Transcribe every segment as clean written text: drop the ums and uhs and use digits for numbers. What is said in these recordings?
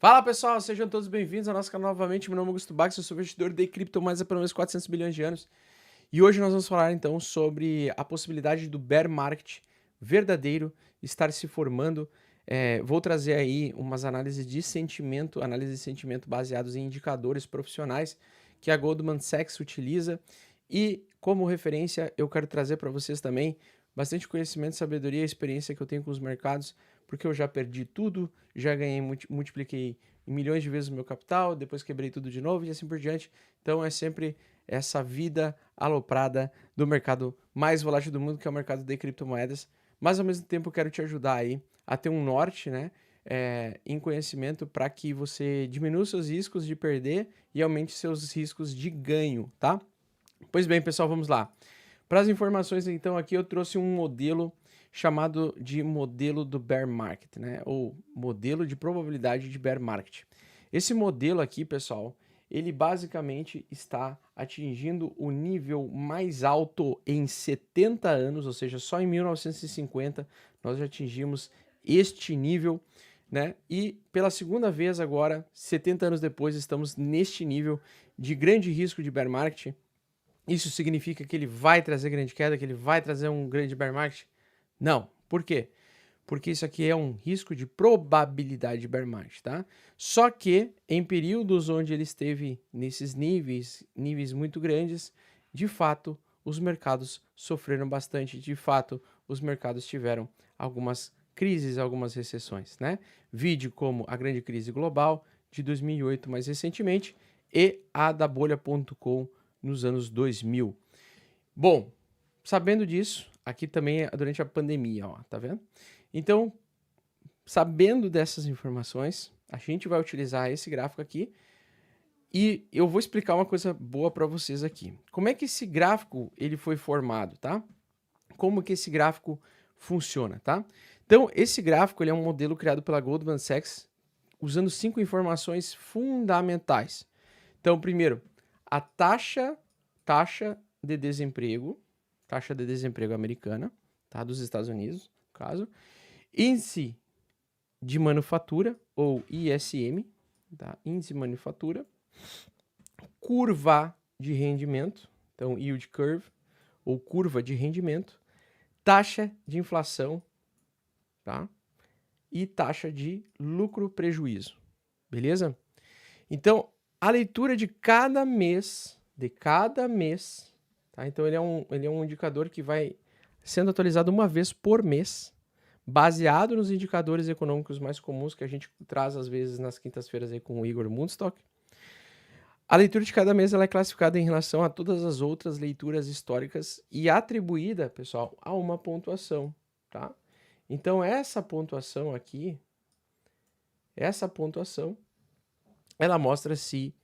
Fala pessoal, sejam todos bem-vindos ao nosso canal novamente. Meu nome é Augusto Bax, eu sou investidor de cripto mais há pelo menos 400 bilhões de anos. E hoje nós vamos falar então sobre a possibilidade do bear market verdadeiro estar se formando. Vou trazer aí umas análises de sentimento baseados em indicadores profissionais que a Goldman Sachs utiliza. E como referência eu quero trazer para vocês também bastante conhecimento, sabedoria e experiência que eu tenho com os mercados, porque eu já perdi tudo, já ganhei, multipliquei milhões de vezes o meu capital, depois quebrei tudo de novo e assim por diante. Então é sempre essa vida aloprada do mercado mais volátil do mundo, que é o mercado de criptomoedas. Mas ao mesmo tempo eu quero te ajudar aí a ter um norte, né, em conhecimento para que você diminua seus riscos de perder e aumente seus riscos de ganho, tá? Pois bem, pessoal, vamos lá. Para as informações, então, aqui eu trouxe um modelo chamado de modelo do bear market, né? Ou modelo de probabilidade de bear market. Esse modelo aqui, pessoal, ele basicamente está atingindo o nível mais alto em 70 anos, ou seja, só em 1950 nós já atingimos este nível, né? E pela segunda vez agora, 70 anos depois, estamos neste nível de grande risco de bear market. Isso significa que ele vai trazer grande queda, que ele vai trazer um grande bear market? Não. Por quê? Porque isso aqui é um risco de probabilidade de bear market, tá? Só que em períodos onde ele esteve nesses níveis muito grandes, de fato, os mercados sofreram bastante, de fato, os mercados tiveram algumas crises, algumas recessões, né? Vide como a grande crise global de 2008 mais recentemente e a da bolha.com nos anos 2000. Bom, sabendo disso, aqui também é durante a pandemia, ó, tá vendo? Então, sabendo dessas informações, a gente vai utilizar esse gráfico aqui e eu vou explicar uma coisa boa para vocês aqui. Como é que esse gráfico ele foi formado, tá? Como que esse gráfico funciona, tá? Então, esse gráfico ele é um modelo criado pela Goldman Sachs usando 5 informações fundamentais. Então, primeiro, a taxa de desemprego, taxa de desemprego americana, tá? Dos Estados Unidos, no caso. Índice de manufatura, ou ISM, tá? Índice de manufatura. Curva de rendimento, então yield curve, ou curva de rendimento. Taxa de inflação, tá? E taxa de lucro-prejuízo, beleza? Então, a leitura de cada mês, tá? Então ele é um indicador que vai sendo atualizado uma vez por mês, baseado nos indicadores econômicos mais comuns que a gente traz às vezes nas quintas-feiras aí com o Igor Mundstock. A leitura de cada mês ela é classificada em relação a todas as outras leituras históricas e atribuída, pessoal, a uma pontuação, tá? Então essa pontuação aqui, ela mostra se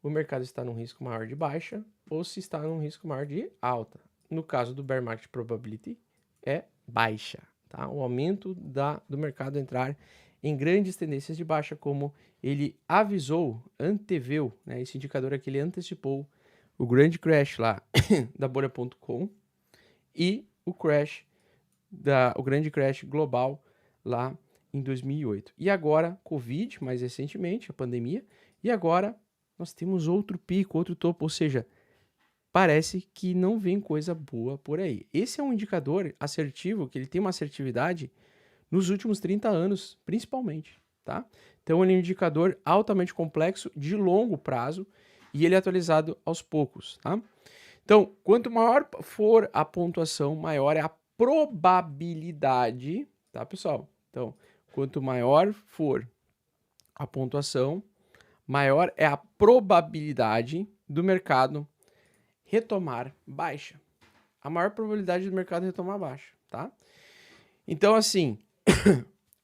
o mercado está num risco maior de baixa ou se está num risco maior de alta. No caso do bear market probability, é baixa, tá? O aumento do mercado entrar em grandes tendências de baixa, como ele avisou, anteveu, né? Esse indicador aqui ele antecipou o grande crash lá da bolha.com e o grande crash global lá em 2008. E agora, Covid, mais recentemente, a pandemia, e agora nós temos outro pico, outro topo, ou seja, parece que não vem coisa boa por aí. Esse é um indicador assertivo, que ele tem uma assertividade nos últimos 30 anos, principalmente, tá? Então ele é um indicador altamente complexo, de longo prazo, e ele é atualizado aos poucos, tá? Então, quanto maior for a pontuação, maior é a probabilidade, tá, pessoal? Então, quanto maior for a pontuação, maior é a probabilidade do mercado retomar baixa. A maior probabilidade do mercado retomar baixa, tá? Então, assim,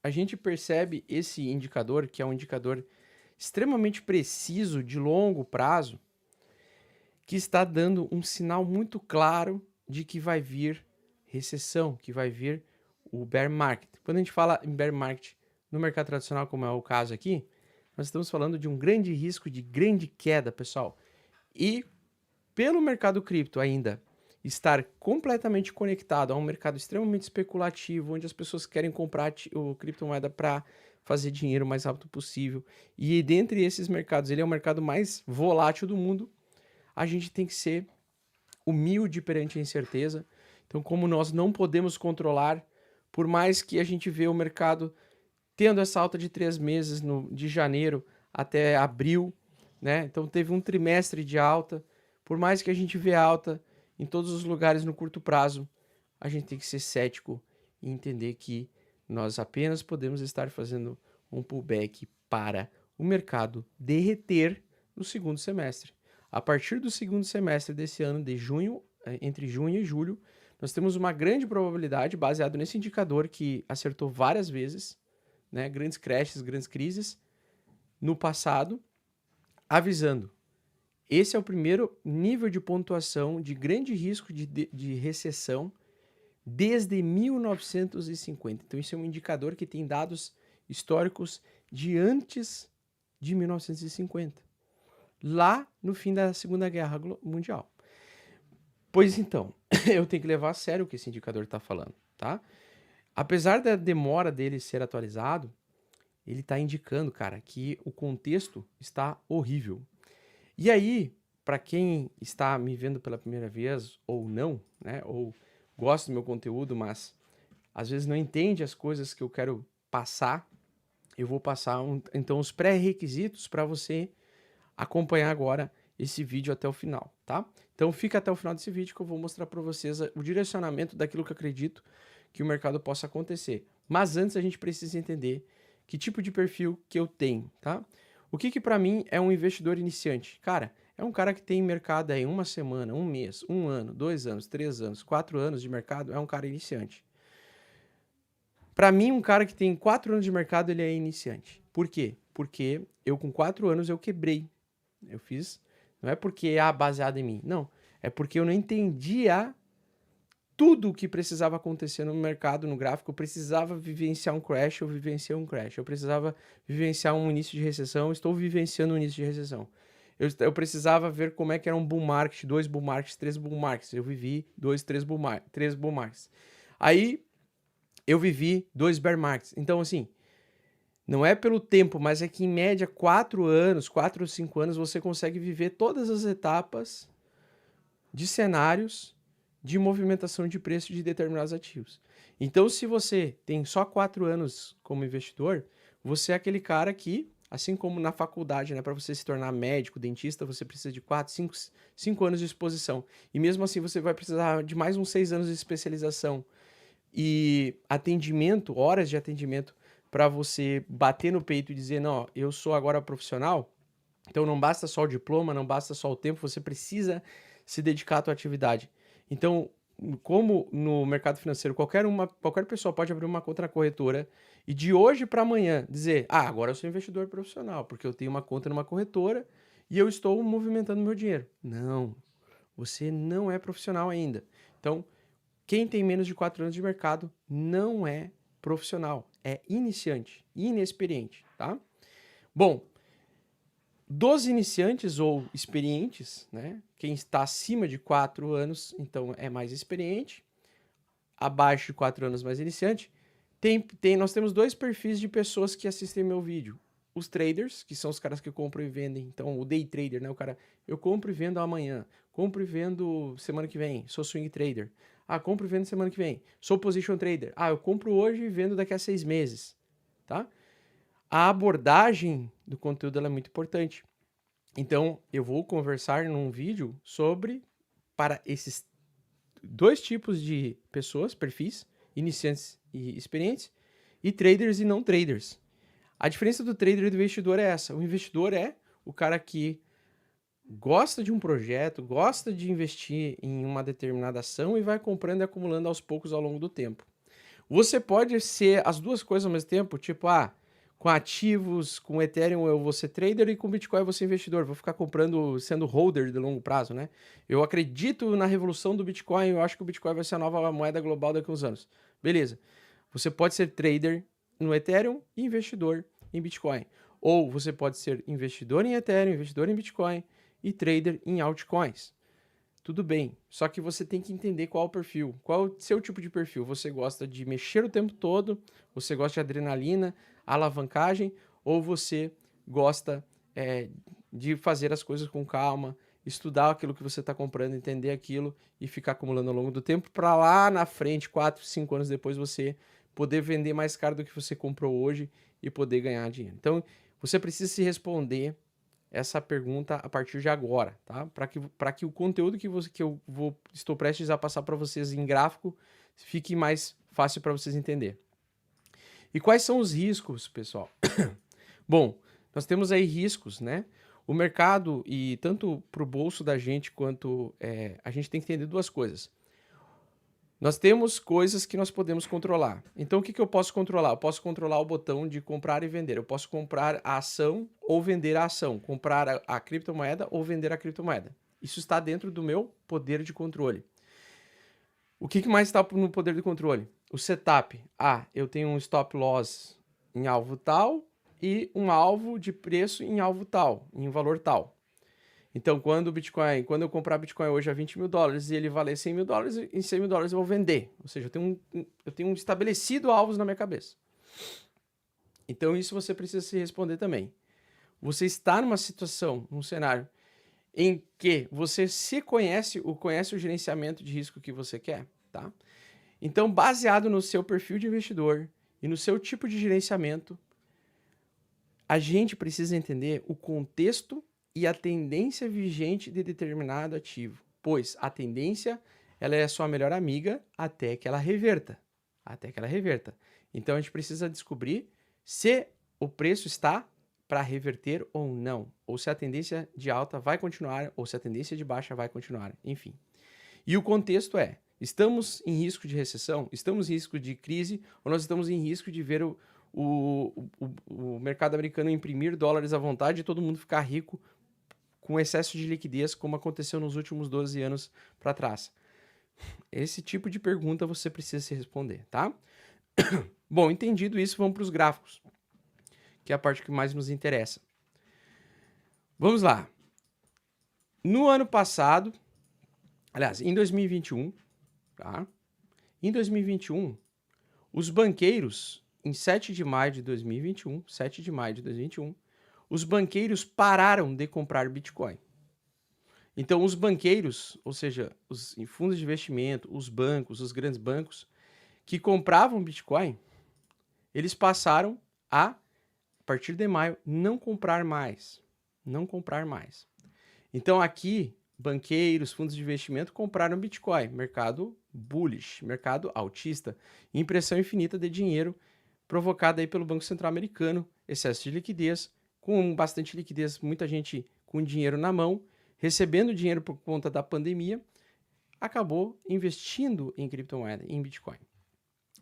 a gente percebe esse indicador, que é um indicador extremamente preciso, de longo prazo, que está dando um sinal muito claro de que vai vir recessão, que vai vir o bear market. Quando a gente fala em bear market no mercado tradicional, como é o caso aqui, nós estamos falando de um grande risco de grande queda, pessoal. E pelo mercado cripto ainda estar completamente conectado a um mercado extremamente especulativo, onde as pessoas querem comprar o criptomoeda para fazer dinheiro o mais rápido possível. E dentre esses mercados, ele é o mercado mais volátil do mundo. A gente tem que ser humilde perante a incerteza. Então, como nós não podemos controlar, por mais que a gente vê o mercado tendo essa alta de 3 meses de janeiro até abril, né? Então teve um trimestre de alta. Por mais que a gente vê alta em todos os lugares no curto prazo, a gente tem que ser cético e entender que nós apenas podemos estar fazendo um pullback para o mercado derreter no segundo semestre. A partir do segundo semestre desse ano, de junho, entre junho e julho, nós temos uma grande probabilidade, baseado nesse indicador que acertou várias vezes, né, grandes crashes, grandes crises no passado, avisando. Esse é o primeiro nível de pontuação de grande risco de recessão desde 1950. Então, isso é um indicador que tem dados históricos de antes de 1950, lá no fim da Segunda Guerra Mundial. Pois então, eu tenho que levar a sério o que esse indicador está falando, tá? Apesar da demora dele ser atualizado, ele está indicando, cara, que o contexto está horrível. E aí, para quem está me vendo pela primeira vez ou não, né, ou gosta do meu conteúdo, mas às vezes não entende as coisas que eu quero passar, eu vou passar então os pré-requisitos para você acompanhar agora esse vídeo até o final, tá? Então fica até o final desse vídeo que eu vou mostrar para vocês o direcionamento daquilo que eu acredito que o mercado possa acontecer. Mas antes a gente precisa entender que tipo de perfil que eu tenho, tá? O que para mim é um investidor iniciante? Cara, é um cara que tem mercado aí uma semana, um mês, um ano, 2 anos, 3 anos, 4 anos de mercado, é um cara iniciante. Para mim, um cara que tem 4 anos de mercado, ele é iniciante. Por quê? Porque eu com 4 anos eu quebrei. Eu fiz, não é porque é baseado em mim, não. É porque eu não entendia tudo o que precisava acontecer no mercado, no gráfico. Eu precisava vivenciar um crash, eu vivenciei um crash. Eu precisava vivenciar um início de recessão, eu estou vivenciando um início de recessão. Eu precisava ver como é que era um bull market, 2 bull markets, 3 bull markets. Eu vivi 2, 3 bull markets. Aí, eu vivi 2 bear markets. Então, assim, não é pelo tempo, mas é que em média 4 anos, 4 ou 5 anos, você consegue viver todas as etapas de cenários de movimentação de preço de determinados ativos. Então, se você tem só 4 anos como investidor, você é aquele cara que, assim como na faculdade, né, para você se tornar médico, dentista, você precisa de 4, 5 anos de exposição. E mesmo assim, você vai precisar de mais uns 6 anos de especialização e atendimento, horas de atendimento, para você bater no peito e dizer, não, eu sou agora profissional. Então não basta só o diploma, não basta só o tempo, você precisa se dedicar à tua atividade. Então, como no mercado financeiro, qualquer pessoa pode abrir uma conta na corretora e de hoje para amanhã dizer, agora eu sou investidor profissional, porque eu tenho uma conta numa corretora e eu estou movimentando meu dinheiro. Não, você não é profissional ainda. Então, quem tem menos de 4 anos de mercado não é profissional, é iniciante, inexperiente, tá? Bom, dos iniciantes ou experientes, né? Quem está acima de 4 anos, então é mais experiente, abaixo de 4 anos mais iniciante. Nós temos 2 perfis de pessoas que assistem meu vídeo. Os traders, que são os caras que compram e vendem. Então, o day trader, né? O cara, eu compro e vendo amanhã, compro e vendo semana que vem, sou swing trader. Compro e vendo semana que vem, sou position trader. Eu compro hoje e vendo daqui a 6 meses, tá? A abordagem do conteúdo ela é muito importante. Então, eu vou conversar num vídeo sobre, para esses 2 tipos de pessoas, perfis, iniciantes e experientes, e traders e não traders. A diferença do trader e do investidor é essa. O investidor é o cara que gosta de um projeto, gosta de investir em uma determinada ação e vai comprando e acumulando aos poucos ao longo do tempo. Você pode ser as duas coisas ao mesmo tempo, tipo, com ativos, com Ethereum eu vou ser trader e com Bitcoin eu vou ser investidor, vou ficar comprando, sendo holder de longo prazo, né? Eu acredito na revolução do Bitcoin, eu acho que o Bitcoin vai ser a nova moeda global daqui a uns anos. Beleza. Você pode ser trader no Ethereum e investidor em Bitcoin. Ou você pode ser investidor em Ethereum, investidor em Bitcoin e trader em altcoins. tudo bem. Só que você tem que entender qual é o perfil, qual é o seu tipo de perfil. Você gosta de mexer o tempo todo, você gosta de adrenalina, alavancagem, ou você gosta de fazer as coisas com calma, estudar aquilo que você está comprando, entender aquilo e ficar acumulando ao longo do tempo para lá na frente, 4, 5 anos depois, você poder vender mais caro do que você comprou hoje e poder ganhar dinheiro. Então, você precisa se responder essa pergunta a partir de agora, tá? Para que o conteúdo que estou prestes a passar para vocês em gráfico fique mais fácil para vocês entenderem. E quais são os riscos, pessoal? Bom, nós temos aí riscos, né? O mercado, e tanto para o bolso da gente quanto a gente tem que entender duas coisas. Nós temos coisas que nós podemos controlar. Então, o que eu posso controlar? Eu posso controlar o botão de comprar e vender. Eu posso comprar a ação ou vender a ação. Comprar a criptomoeda ou vender a criptomoeda. Isso está dentro do meu poder de controle. O que mais está no poder de controle? O setup. Eu tenho um stop loss em alvo tal e um alvo de preço em alvo tal, em valor tal. Então, quando eu comprar Bitcoin hoje a $20 mil e ele valer $100 mil, em $100 mil eu vou vender. Ou seja, eu tenho um estabelecido alvos na minha cabeça. Então, isso você precisa se responder também. Você está numa situação, num cenário, em que você conhece o gerenciamento de risco que você quer, tá? Então, baseado no seu perfil de investidor e no seu tipo de gerenciamento, a gente precisa entender o contexto e a tendência vigente de determinado ativo, pois a tendência ela é a sua melhor amiga até que ela reverta. Então, a gente precisa descobrir se o preço está para reverter ou não, ou se a tendência de alta vai continuar, ou se a tendência de baixa vai continuar, enfim. E o contexto estamos em risco de recessão? Estamos em risco de crise? Ou nós estamos em risco de ver o mercado americano imprimir dólares à vontade e todo mundo ficar rico com excesso de liquidez, como aconteceu nos últimos 12 anos para trás? Esse tipo de pergunta você precisa se responder, tá? Bom, entendido isso, vamos para os gráficos, que é a parte que mais nos interessa. Vamos lá. No ano passado, aliás, em 2021, tá? Em 2021, os banqueiros, em 7 de maio de 2021, os banqueiros pararam de comprar Bitcoin. Então, os banqueiros, ou seja, os fundos de investimento, os bancos, os grandes bancos, que compravam Bitcoin, eles passaram a partir de maio, não comprar mais. Então, aqui, banqueiros, fundos de investimento compraram Bitcoin. Mercado bullish, mercado altista. Impressão infinita de dinheiro provocada aí pelo Banco Central Americano. Excesso de liquidez, com bastante liquidez, muita gente com dinheiro na mão, recebendo dinheiro por conta da pandemia, acabou investindo em criptomoeda, em Bitcoin.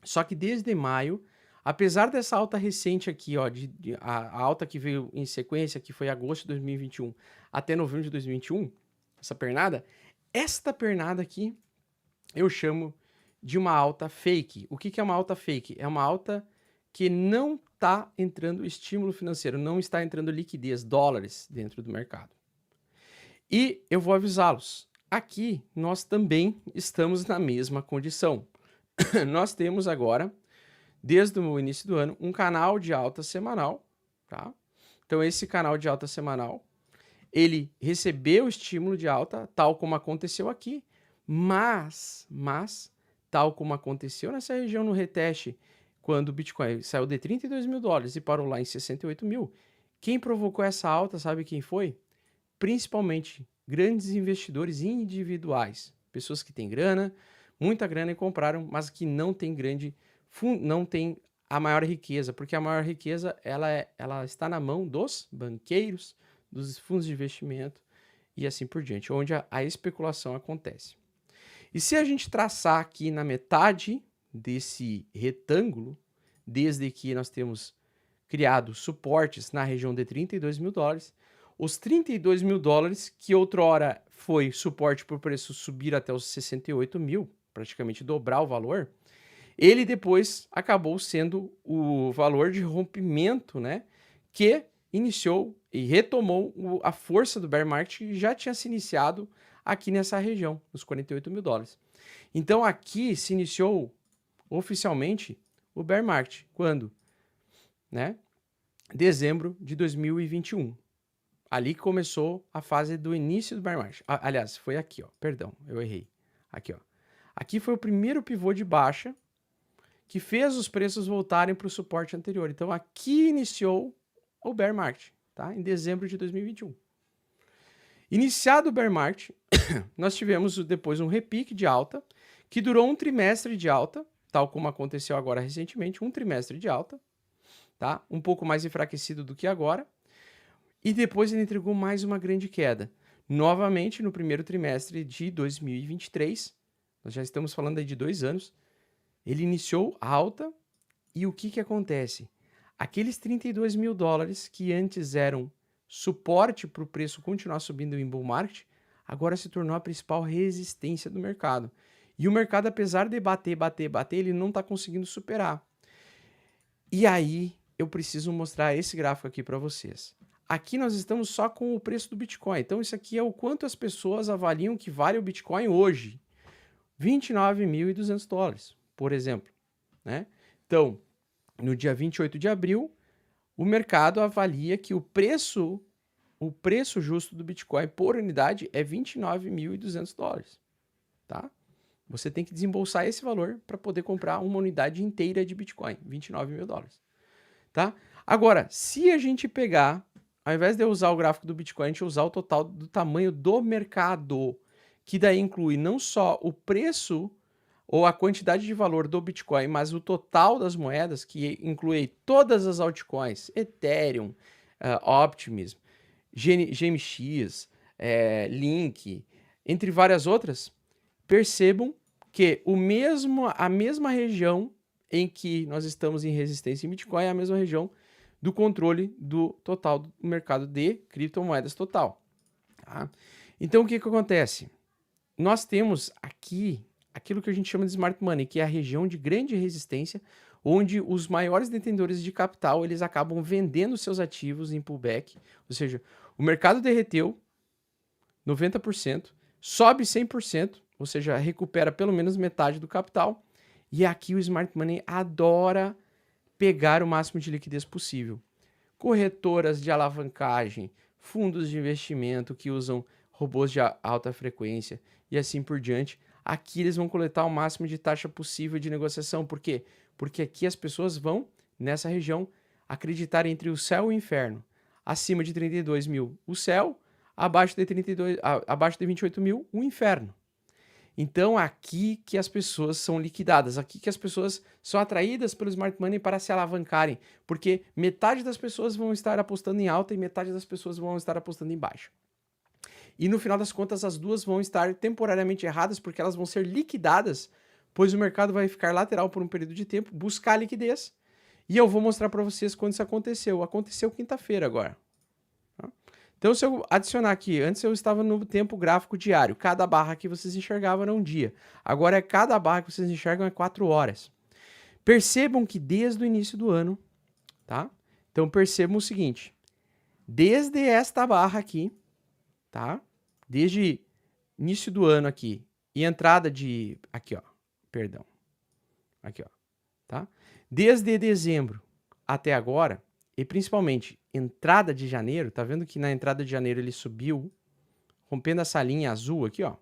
Só que desde maio, apesar dessa alta recente aqui, a alta que veio em sequência, que foi agosto de 2021 até novembro de 2021, esta pernada aqui eu chamo de uma alta fake. O que é uma alta fake? É uma alta que não está entrando estímulo financeiro, não está entrando liquidez, dólares dentro do mercado. E eu vou avisá-los, aqui nós também estamos na mesma condição. Nós temos agora, desde o início do ano, um canal de alta semanal, tá? Então, esse canal de alta semanal, ele recebeu estímulo de alta, tal como aconteceu aqui, mas tal como aconteceu nessa região no reteste, quando o Bitcoin saiu de $32 mil e parou lá em 68 mil, quem provocou essa alta, sabe quem foi? Principalmente grandes investidores individuais, pessoas que têm grana, muita grana e compraram, mas que não tem a maior riqueza, porque a maior riqueza ela está na mão dos banqueiros, dos fundos de investimento e assim por diante, onde a especulação acontece. E se a gente traçar aqui na metade desse retângulo, desde que nós temos criado suportes na região de $32 mil, os $32 mil, que outrora foi suporte para o preço subir até os 68 mil, praticamente dobrar o valor, ele depois acabou sendo o valor de rompimento, né, que iniciou e retomou a força do bear market que já tinha se iniciado aqui nessa região, nos 48 mil dólares. Então aqui se iniciou oficialmente o bear market. Quando? Né? Dezembro de 2021. Ali começou a fase do início do bear market. Aliás, foi aqui, ó. Perdão, eu errei. Aqui, ó. Aqui foi o primeiro pivô de baixa que fez os preços voltarem para o suporte anterior. Então aqui iniciou o bear market, tá? Em dezembro de 2021. Iniciado o bear market, nós tivemos depois um repique de alta, que durou um trimestre de alta, tal como aconteceu agora recentemente, um trimestre de alta, tá? Um pouco mais enfraquecido do que agora, e depois ele entregou mais uma grande queda. Novamente, no primeiro trimestre de 2023, nós já estamos falando aí de 2 anos, ele iniciou alta, e o que acontece? Aqueles 32 mil dólares que antes eram suporte para o preço continuar subindo em bull market, agora se tornou a principal resistência do mercado. E o mercado, apesar de bater, ele não está conseguindo superar. E aí, eu preciso mostrar esse gráfico aqui para vocês. Aqui nós estamos só com o preço do Bitcoin. Então, isso aqui é o quanto as pessoas avaliam que vale o Bitcoin hoje. 29.200 dólares, por exemplo. Né? Então, no dia 28 de abril, o mercado avalia que o preço justo do Bitcoin por unidade é 29.200 dólares. Tá? Você tem que desembolsar esse valor para poder comprar uma unidade inteira de Bitcoin, 29 mil dólares. Tá? Agora, se a gente pegar, ao invés de eu usar o gráfico do Bitcoin, a gente usar o total do tamanho do mercado, que daí inclui não só o preço ou a quantidade de valor do Bitcoin, mas o total das moedas, que inclui todas as altcoins, Ethereum, Optimism, GMX, Link, entre várias outras, percebam que a mesma região em que nós estamos em resistência em Bitcoin é a mesma região do controle do total do mercado de criptomoedas total. Tá? Então, o que acontece? Nós temos aqui aquilo que a gente chama de smart money, que é a região de grande resistência, onde os maiores detentores de capital eles acabam vendendo seus ativos em pullback, ou seja, o mercado derreteu 90%, sobe 100%, ou seja, recupera pelo menos metade do capital, e aqui o smart money adora pegar o máximo de liquidez possível. Corretoras de alavancagem, fundos de investimento que usam robôs de alta frequência e assim por diante, aqui eles vão coletar o máximo de taxa possível de negociação. Por quê? Porque aqui as pessoas vão, nessa região, acreditar entre o céu e o inferno. Acima de 32 mil, o céu, abaixo de 28 mil, o inferno. Então, aqui que as pessoas são liquidadas, aqui que as pessoas são atraídas pelo smart money para se alavancarem, porque metade das pessoas vão estar apostando em alta e metade das pessoas vão estar apostando em baixa. E no final das contas, as duas vão estar temporariamente erradas, porque elas vão ser liquidadas, pois o mercado vai ficar lateral por um período de tempo, buscar liquidez, e eu vou mostrar para vocês quando isso aconteceu. Aconteceu quinta-feira agora. Então, se eu adicionar aqui, antes eu estava no tempo gráfico diário, cada barra que vocês enxergavam era um dia. Agora, cada barra que vocês enxergam é 4 horas. Percebam que desde o início do ano, tá? Então, percebam o seguinte, desde esta barra aqui, tá? Desde início do ano aqui e entrada de... Aqui, ó. Perdão. Aqui, ó. Tá? Desde dezembro até agora, e principalmente entrada de janeiro, tá vendo que na entrada de janeiro ele subiu, rompendo essa linha azul aqui, ó.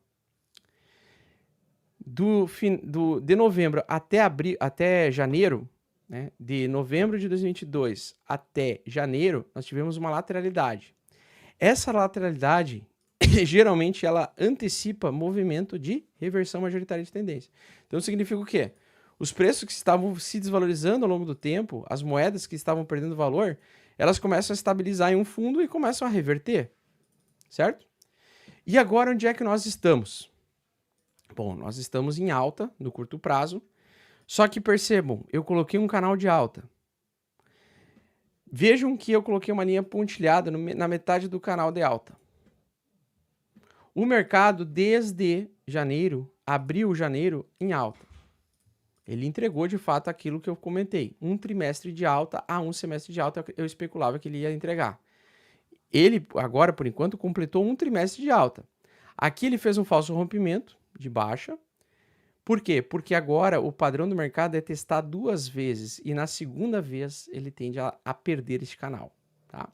De novembro até janeiro, né? De novembro de 2022 até janeiro, nós tivemos uma lateralidade. Essa lateralidade, geralmente, ela antecipa movimento de reversão majoritária de tendência. Então, significa o quê? Os preços que estavam se desvalorizando ao longo do tempo, as moedas que estavam perdendo valor, elas começam a estabilizar em um fundo e começam a reverter, certo? E agora, onde é que nós estamos? Bom, nós estamos em alta, no curto prazo, só que percebam, eu coloquei um canal de alta. Vejam que eu coloquei uma linha pontilhada na metade do canal de alta. O mercado, desde janeiro, abriu janeiro em alta. Ele entregou, de fato, aquilo que eu comentei. Um trimestre de alta a um semestre de alta, eu especulava que ele ia entregar. Ele, agora, por enquanto, completou um trimestre de alta. Aqui ele fez um falso rompimento de baixa. Por quê? Porque agora o padrão do mercado é testar 2 vezes e na segunda vez ele tende a perder este canal, tá?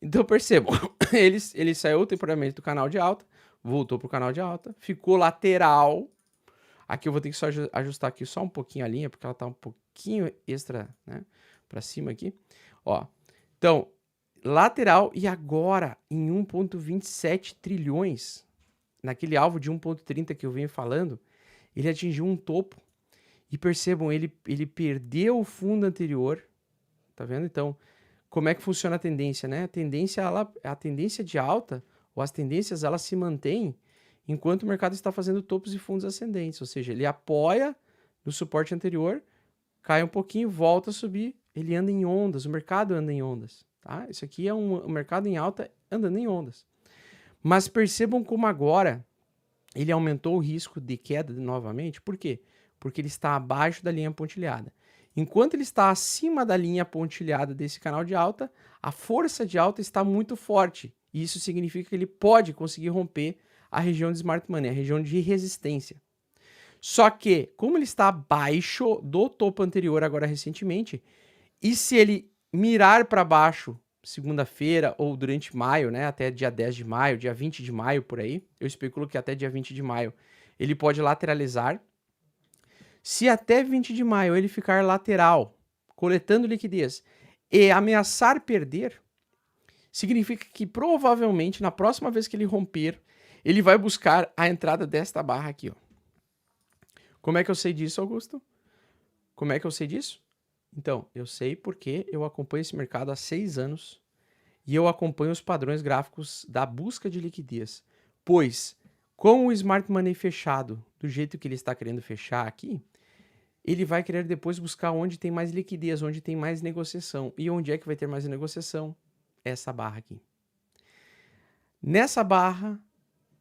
Então percebam, ele saiu temporariamente do canal de alta, voltou para o canal de alta, ficou lateral. Aqui eu vou ter que só ajustar aqui só um pouquinho a linha, porque ela está um pouquinho extra, né, para cima aqui. Ó, então, lateral e agora em 1,27 trilhões, naquele alvo de 1,30 que eu venho falando, ele atingiu um topo. E percebam, ele perdeu o fundo anterior, tá vendo? Então, como é que funciona a tendência, né? A tendência de alta, ou as tendências, elas se mantêm enquanto o mercado está fazendo topos e fundos ascendentes, ou seja, ele apoia no suporte anterior, cai um pouquinho, volta a subir, ele anda em ondas, o mercado anda em ondas, tá? Isso aqui é um mercado em alta andando em ondas. Mas percebam como agora ele aumentou o risco de queda novamente. Por quê? Porque ele está abaixo da linha pontilhada. Enquanto ele está acima da linha pontilhada desse canal de alta, a força de alta está muito forte. E isso significa que ele pode conseguir romper a região de Smart Money, a região de resistência. Só que, como ele está abaixo do topo anterior agora recentemente, e se ele mirar para baixo segunda-feira ou durante maio, né, até dia 10 de maio, dia 20 de maio, por aí, eu especulo que até dia 20 de maio ele pode lateralizar. Se até 20 de maio ele ficar lateral, coletando liquidez e ameaçar perder, significa que provavelmente na próxima vez que ele romper, ele vai buscar a entrada desta barra aqui, ó. Como é que eu sei disso, Augusto? Como é que eu sei disso? Então, eu sei porque eu acompanho esse mercado há 6 anos e eu acompanho os padrões gráficos da busca de liquidez. Pois, com o Smart Money fechado do jeito que ele está querendo fechar aqui, ele vai querer depois buscar onde tem mais liquidez, onde tem mais negociação. E onde é que vai ter mais negociação? Essa barra aqui. Nessa barra,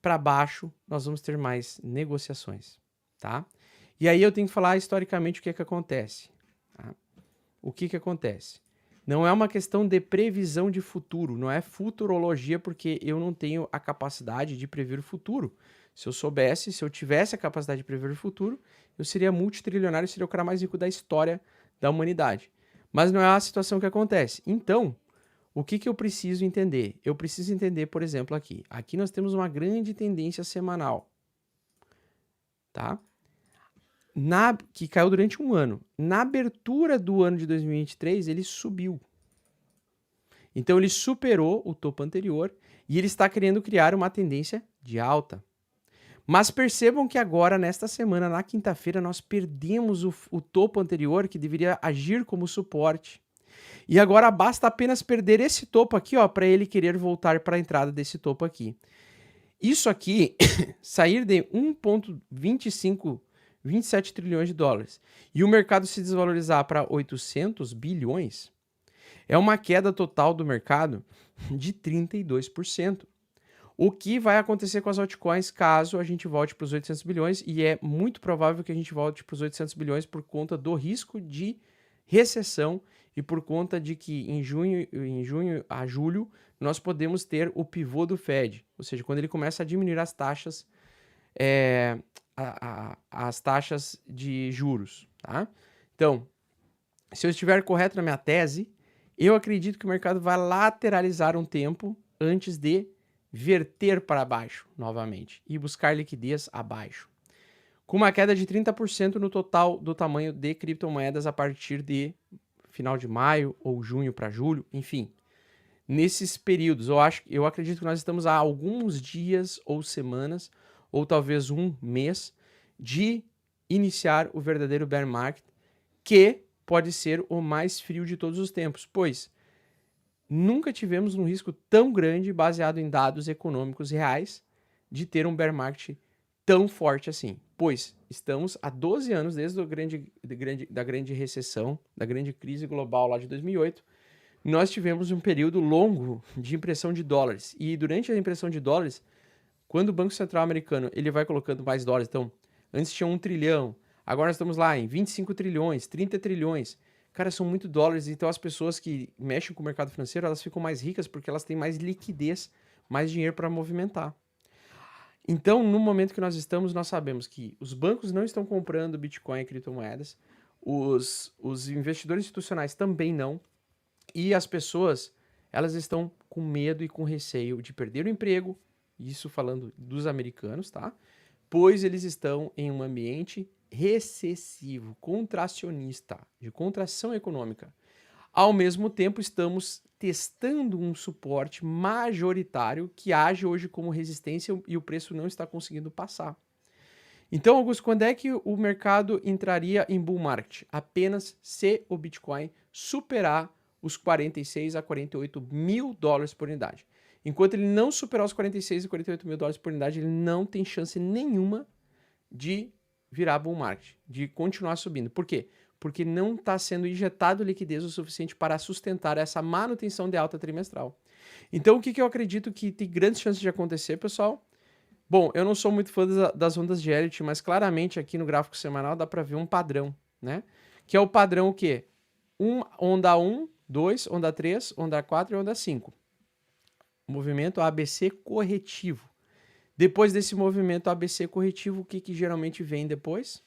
para baixo, nós vamos ter mais negociações, tá? E aí eu tenho que falar historicamente o que é que acontece. Tá? O que acontece? Não é uma questão de previsão de futuro, não é futurologia, porque eu não tenho a capacidade de prever o futuro. Se eu soubesse, se eu tivesse a capacidade de prever o futuro, eu seria multitrilionário, seria o cara mais rico da história da humanidade. Mas não é a situação que acontece. Então, o que eu preciso entender? Eu preciso entender, por exemplo, aqui. Aqui nós temos uma grande tendência semanal, tá? Que caiu durante um ano. Na abertura do ano de 2023, ele subiu. Então, ele superou o topo anterior e ele está querendo criar uma tendência de alta. Mas percebam que agora, nesta semana, na quinta-feira, nós perdemos o topo anterior, que deveria agir como suporte. E agora basta apenas perder esse topo aqui, ó, para ele querer voltar para a entrada desse topo aqui. Isso aqui, sair de 1,27 trilhões de dólares e o mercado se desvalorizar para 800 bilhões, é uma queda total do mercado de 32%. O que vai acontecer com as altcoins caso a gente volte para os 800 bilhões? E é muito provável que a gente volte para os 800 bilhões por conta do risco de recessão e por conta de que em junho a julho nós podemos ter o pivô do Fed, ou seja, quando ele começa a diminuir as taxas, as taxas de juros, tá? Então, se eu estiver correto na minha tese, eu acredito que o mercado vai lateralizar um tempo antes de verter para baixo novamente e buscar liquidez abaixo, com uma queda de 30% no total do tamanho de criptomoedas a partir de final de maio ou junho para julho, enfim. Nesses períodos, eu acredito que nós estamos há alguns dias ou semanas, ou talvez um mês, de iniciar o verdadeiro bear market, que pode ser o mais frio de todos os tempos, pois nunca tivemos um risco tão grande, baseado em dados econômicos reais, de ter um bear market tão forte assim. Pois estamos há 12 anos desde da grande recessão, da grande crise global lá de 2008, nós tivemos um período longo de impressão de dólares. E durante a impressão de dólares, quando o Banco Central americano ele vai colocando mais dólares, então antes tinha 1 trilhão, agora nós estamos lá em 25 trilhões, 30 trilhões. Cara, são muito dólares, então as pessoas que mexem com o mercado financeiro, elas ficam mais ricas porque elas têm mais liquidez, mais dinheiro para movimentar. Então, no momento que nós estamos, nós sabemos que os bancos não estão comprando Bitcoin e criptomoedas, os investidores institucionais também não, e as pessoas, elas estão com medo e com receio de perder o emprego, isso falando dos americanos, tá? Pois eles estão em um ambiente recessivo, contracionista, de contração econômica. Ao mesmo tempo, estamos testando um suporte majoritário que age hoje como resistência e o preço não está conseguindo passar. Então, Augusto, quando é que o mercado entraria em bull market? Apenas se o Bitcoin superar os 46 a 48 mil dólares por unidade. Enquanto ele não superar os 46 e 48 mil dólares por unidade, ele não tem chance nenhuma de virar bull market, de continuar subindo. Por quê? Porque não está sendo injetado liquidez o suficiente para sustentar essa manutenção de alta trimestral. Então, o que eu acredito que tem grandes chances de acontecer, pessoal? Bom, eu não sou muito fã das ondas de Elliott, mas claramente aqui no gráfico semanal dá para ver um padrão, né? Que é o padrão o quê? Onda 1, 2, onda 3, onda 4 e onda 5. Movimento ABC corretivo. Depois desse movimento ABC corretivo, o que geralmente vem depois?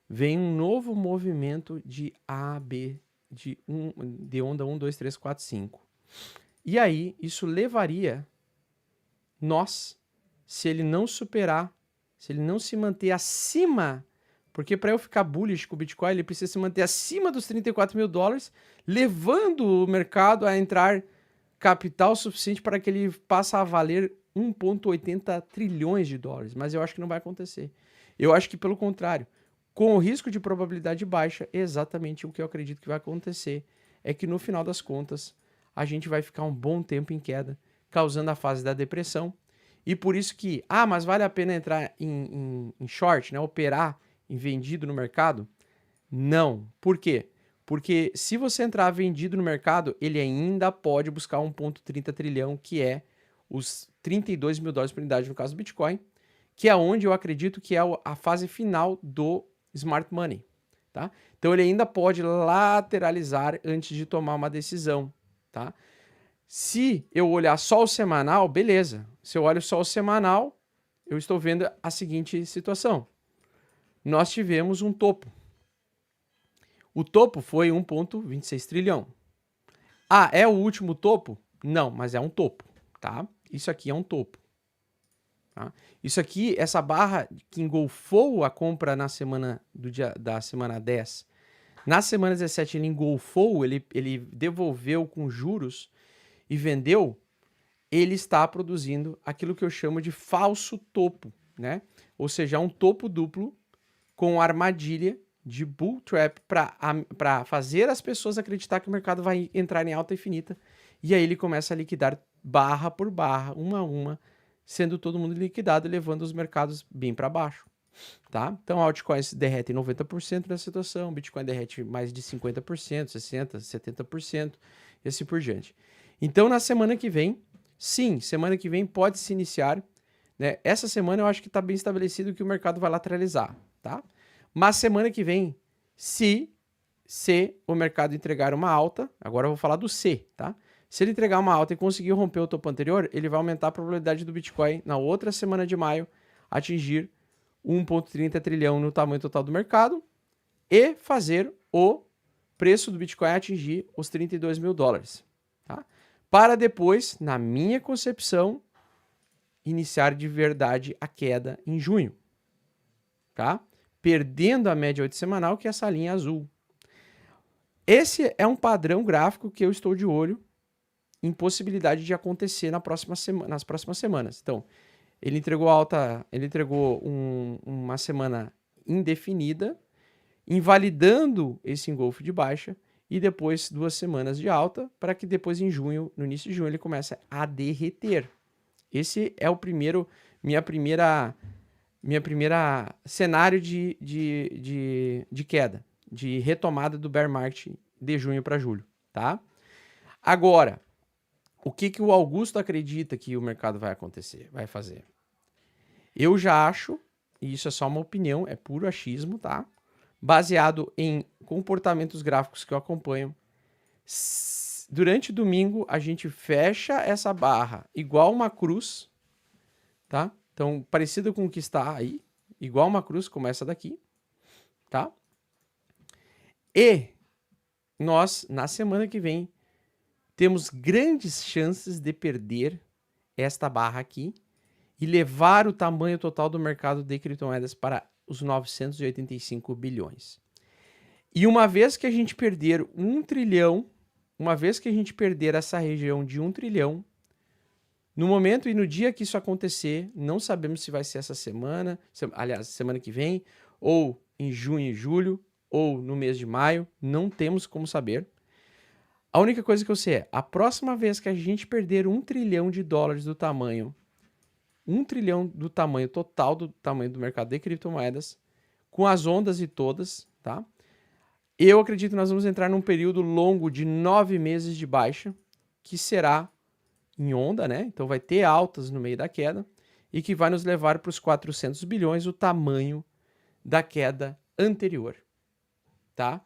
Vem um novo movimento de AB, de onda 1, 2, 3, 4, 5. E aí, isso levaria nós, se ele não superar, se ele não se manter acima, porque para eu ficar bullish com o Bitcoin, ele precisa se manter acima dos 34 mil dólares, levando o mercado a entrar capital suficiente para que ele passe a valer 1,80 trilhões de dólares. Mas eu acho que não vai acontecer. Eu acho que, pelo contrário, com o risco de probabilidade baixa, exatamente o que eu acredito que vai acontecer é que, no final das contas, a gente vai ficar um bom tempo em queda, causando a fase da depressão. E por isso que, mas vale a pena entrar em short, né? Operar em vendido no mercado? Não. Por quê? Porque se você entrar vendido no mercado, ele ainda pode buscar 1,30 trilhão, que é os 32 mil dólares por unidade no caso do Bitcoin, que é onde eu acredito que é a fase final do smart money, tá? Então ele ainda pode lateralizar antes de tomar uma decisão, tá? Se eu olhar só o semanal, beleza. Se eu olho só o semanal, eu estou vendo a seguinte situação. Nós tivemos um topo. O topo foi 1,26 trilhão. É o último topo? Não, mas é um topo, tá? Isso aqui é um topo. Tá? Isso aqui, essa barra que engolfou a compra na semana da semana 10, na semana 17 ele engolfou, ele devolveu com juros e vendeu, ele está produzindo aquilo que eu chamo de falso topo, né? Ou seja, um topo duplo com armadilha de bull trap para fazer as pessoas acreditar que o mercado vai entrar em alta infinita, e aí ele começa a liquidar barra por barra, uma a uma, sendo todo mundo liquidado, levando os mercados bem para baixo, tá? Então, altcoins derretem 90% nessa situação, Bitcoin derrete mais de 50%, 60%, 70% e assim por diante. Então, na semana que vem, sim, semana que vem pode se iniciar, né? Essa semana eu acho que está bem estabelecido que o mercado vai lateralizar, tá? Mas semana que vem, se o mercado entregar uma alta, agora eu vou falar do C, tá? Se ele entregar uma alta e conseguir romper o topo anterior, ele vai aumentar a probabilidade do Bitcoin na outra semana de maio atingir 1,30 trilhão no tamanho total do mercado e fazer o preço do Bitcoin atingir os 32 mil dólares, tá? Para depois, na minha concepção, iniciar de verdade a queda em junho, tá? Perdendo a média 8 semanal, que é essa linha azul. Esse é um padrão gráfico que eu estou de olho em possibilidade de acontecer nas próximas semanas. Então, ele entregou uma semana indefinida, invalidando esse engolfo de baixa, e depois 2 semanas de alta, para que depois em junho, no início de junho, ele comece a derreter. Esse é minha primeira cenário de queda, de retomada do bear market de junho para julho, tá? Agora, o que o Augusto acredita que o mercado vai fazer? Eu já acho, e isso é só uma opinião, é puro achismo, tá? Baseado em comportamentos gráficos que eu acompanho. Durante o domingo, a gente fecha essa barra igual uma cruz, tá? Então, parecido com o que está aí, igual uma cruz como essa daqui, tá? E nós, na semana que vem, temos grandes chances de perder esta barra aqui e levar o tamanho total do mercado de criptomoedas para os 985 bilhões. E uma vez que a gente perder 1 trilhão, uma vez que a gente perder essa região de 1 trilhão, no momento e no dia que isso acontecer, não sabemos se vai ser essa semana, aliás, semana que vem, ou em junho e julho, ou no mês de maio, não temos como saber. A única coisa que eu sei é, a próxima vez que a gente perder 1 trilhão de dólares do tamanho, 1 trilhão do tamanho total do tamanho do mercado de criptomoedas, com as ondas e todas, tá? Eu acredito que nós vamos entrar num período longo de 9 meses de baixa, que será em onda, né? Então vai ter altas no meio da queda e que vai nos levar para os 400 bilhões, o tamanho da queda anterior, tá?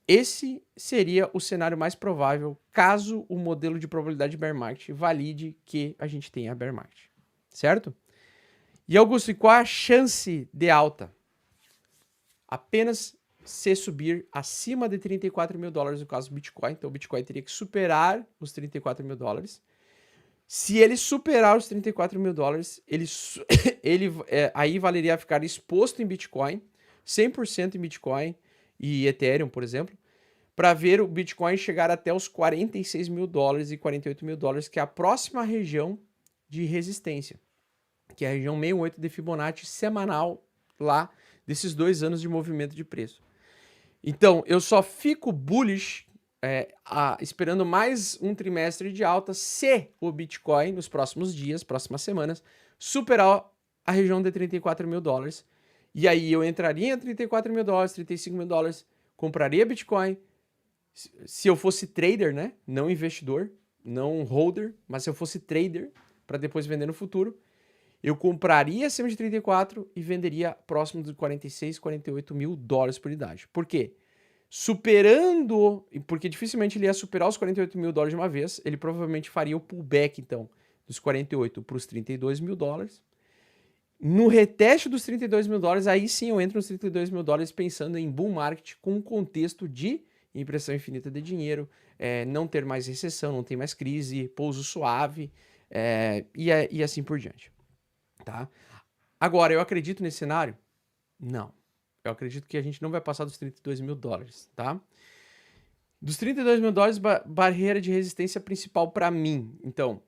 Esse seria o cenário mais provável caso o modelo de probabilidade bear market valide que a gente tenha bear market, certo? E Augusto, e qual a chance de alta? Apenas se subir acima de 34 mil dólares no caso do Bitcoin. Então o Bitcoin teria que superar os 34 mil dólares. Se ele superar os 34 mil dólares, aí valeria ficar exposto em Bitcoin, 100% em Bitcoin e Ethereum, por exemplo, para ver o Bitcoin chegar até os 46 mil dólares e 48 mil dólares, que é a próxima região de resistência, que é a região 68 de Fibonacci semanal lá desses 2 anos de movimento de preço. Então, eu só fico bullish esperando mais um trimestre de alta se o Bitcoin, nos próximos dias, próximas semanas, superar a região de 34 mil dólares. E aí eu entraria em 34 mil dólares, 35 mil dólares, compraria Bitcoin. Se eu fosse trader, né? Não investidor, não holder, mas se eu fosse trader, para depois vender no futuro, eu compraria acima de 34 e venderia próximo de 46, 48 mil dólares por unidade. Por quê? Superando, porque dificilmente ele ia superar os 48 mil dólares de uma vez, ele provavelmente faria o pullback, então, dos 48 para os 32 mil dólares. No reteste dos 32 mil dólares, aí sim eu entro nos 32 mil dólares pensando em bull market com um contexto de impressão infinita de dinheiro, não ter mais recessão, não ter mais crise, pouso suave e assim por diante. Tá? Agora, eu acredito nesse cenário? Não. Eu acredito que a gente não vai passar dos 32 mil dólares, tá? Dos 32 mil dólares, barreira de resistência principal para mim. Então,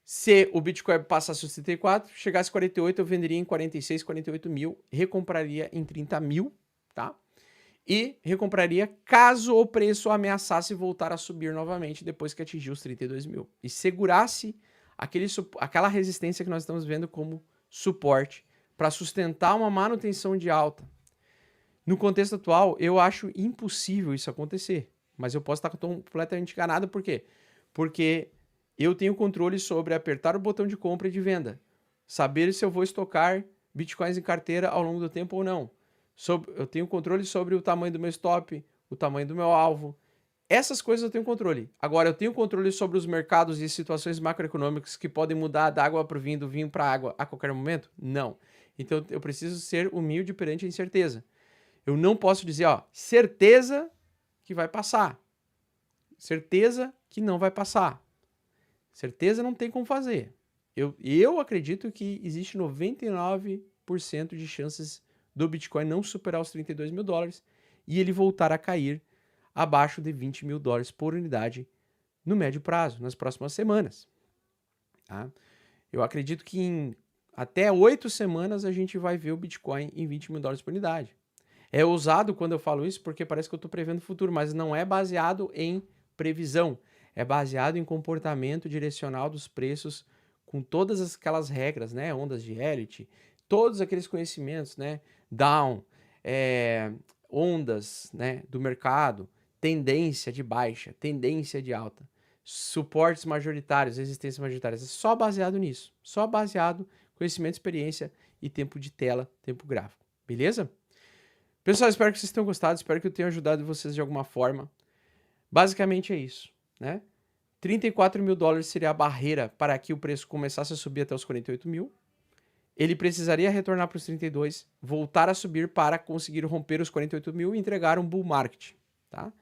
se o Bitcoin passasse os 34, chegasse a 48, eu venderia em 46, 48 mil, recompraria em 30 mil, tá? E recompraria caso o preço ameaçasse voltar a subir novamente depois que atingir os 32 mil. E segurasse aquela resistência que nós estamos vendo como suporte para sustentar uma manutenção de alta. No contexto atual, eu acho impossível isso acontecer, mas eu posso estar completamente enganado. Por quê? Porque eu tenho controle sobre apertar o botão de compra e de venda, saber se eu vou estocar bitcoins em carteira ao longo do tempo ou não. Eu tenho controle sobre o tamanho do meu stop, o tamanho do meu alvo. Essas coisas eu tenho controle. Agora, eu tenho controle sobre os mercados e situações macroeconômicas que podem mudar da água para o vinho, do vinho para a água a qualquer momento? Não. Então, eu preciso ser humilde perante a incerteza. Eu não posso dizer, ó, certeza que vai passar. Certeza que não vai passar. Certeza não tem como fazer. Eu acredito que existe 99% de chances do Bitcoin não superar os 32 mil dólares e ele voltar a cair abaixo de 20 mil dólares por unidade no médio prazo, nas próximas semanas. Tá? Eu acredito que em até 8 semanas a gente vai ver o Bitcoin em 20 mil dólares por unidade. É ousado quando eu falo isso porque parece que eu estou prevendo o futuro, mas não é baseado em previsão. É baseado em comportamento direcional dos preços com todas aquelas regras, né? Ondas de Elliott, todos aqueles conhecimentos, né? Down, ondas, né? Do mercado, tendência de baixa, tendência de alta, suportes majoritários, resistências majoritárias. É só baseado nisso. Só baseado em conhecimento, experiência e tempo de tela, tempo gráfico. Beleza? Pessoal, espero que vocês tenham gostado, espero que eu tenha ajudado vocês de alguma forma. Basicamente é isso, né? 34 mil dólares seria a barreira para que o preço começasse a subir até os 48 mil. ele precisaria retornar para os 32, voltar a subir para conseguir romper os 48 mil e entregar um bull market, tá?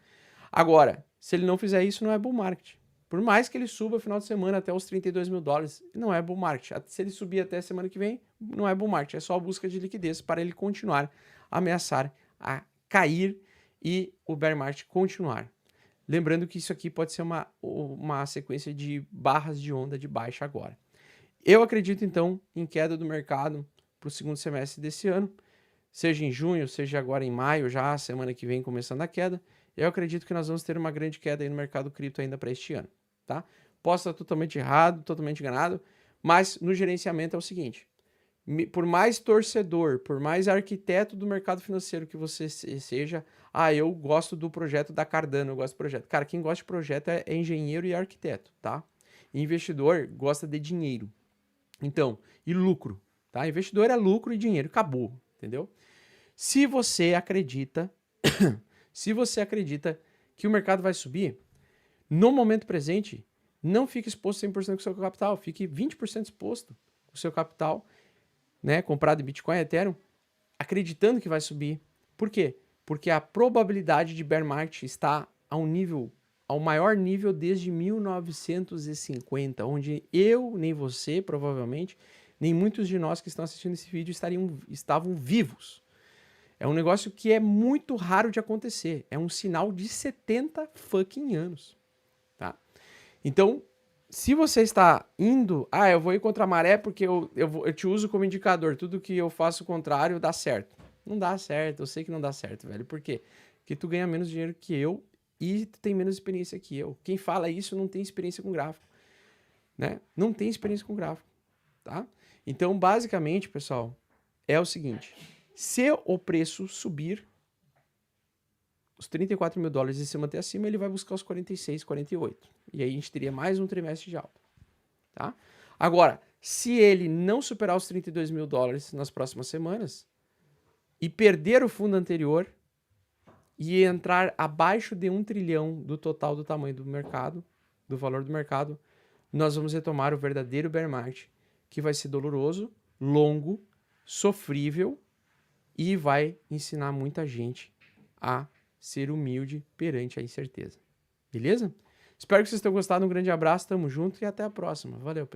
Agora, se ele não fizer isso, não é bull market. Por mais que ele suba no final de semana até os 32 mil dólares, não é bull market. Se ele subir até a semana que vem, não é bull market. É só a busca de liquidez para ele continuar a ameaçar a cair e o bear market continuar. Lembrando que isso aqui pode ser uma sequência de barras de onda de baixa agora. Eu acredito, então, em queda do mercado para o segundo semestre desse ano, seja em junho, seja agora em maio, já semana que vem começando a queda. Eu acredito que nós vamos ter uma grande queda aí no mercado cripto ainda para este ano, tá? Posso estar totalmente errado, totalmente enganado, mas no gerenciamento é o seguinte, por mais torcedor, por mais arquiteto do mercado financeiro que você seja, eu gosto do projeto da Cardano, eu gosto do projeto. Cara, quem gosta de projeto é engenheiro e arquiteto, tá? Investidor gosta de dinheiro. Então, e lucro, tá? Investidor é lucro e dinheiro, acabou, entendeu? Se você acredita que o mercado vai subir, no momento presente, não fique exposto 100% com o seu capital, fique 20% exposto com o seu capital, né, comprado em Bitcoin, Ethereum, acreditando que vai subir. Por quê? Porque a probabilidade de bear market está ao maior nível desde 1950, onde eu, nem você, provavelmente, nem muitos de nós que estão assistindo esse vídeo estavam vivos. É um negócio que é muito raro de acontecer. É um sinal de 70 fucking anos, tá? Então, se você está indo, eu vou ir contra a maré porque eu te uso como indicador, tudo que eu faço o contrário dá certo. Não dá certo, eu sei que não dá certo, velho. Por quê? Porque tu ganha menos dinheiro que eu e tu tem menos experiência que eu. Quem fala isso não tem experiência com gráfico, né? Não tem experiência com gráfico, tá? Então, basicamente, pessoal, é o seguinte, se o preço subir os 34 mil dólares e se manter acima, ele vai buscar os 46, 48. E aí a gente teria mais um trimestre de alta, tá? Agora, se ele não superar os 32 mil dólares nas próximas semanas e perder o fundo anterior e entrar abaixo de 1 trilhão do total do tamanho do mercado, do valor do mercado, nós vamos retomar o verdadeiro bear market, que vai ser doloroso, longo, sofrível e vai ensinar muita gente a ser humilde perante a incerteza. Beleza? Espero que vocês tenham gostado. Um grande abraço, tamo junto e até a próxima. Valeu, pessoal.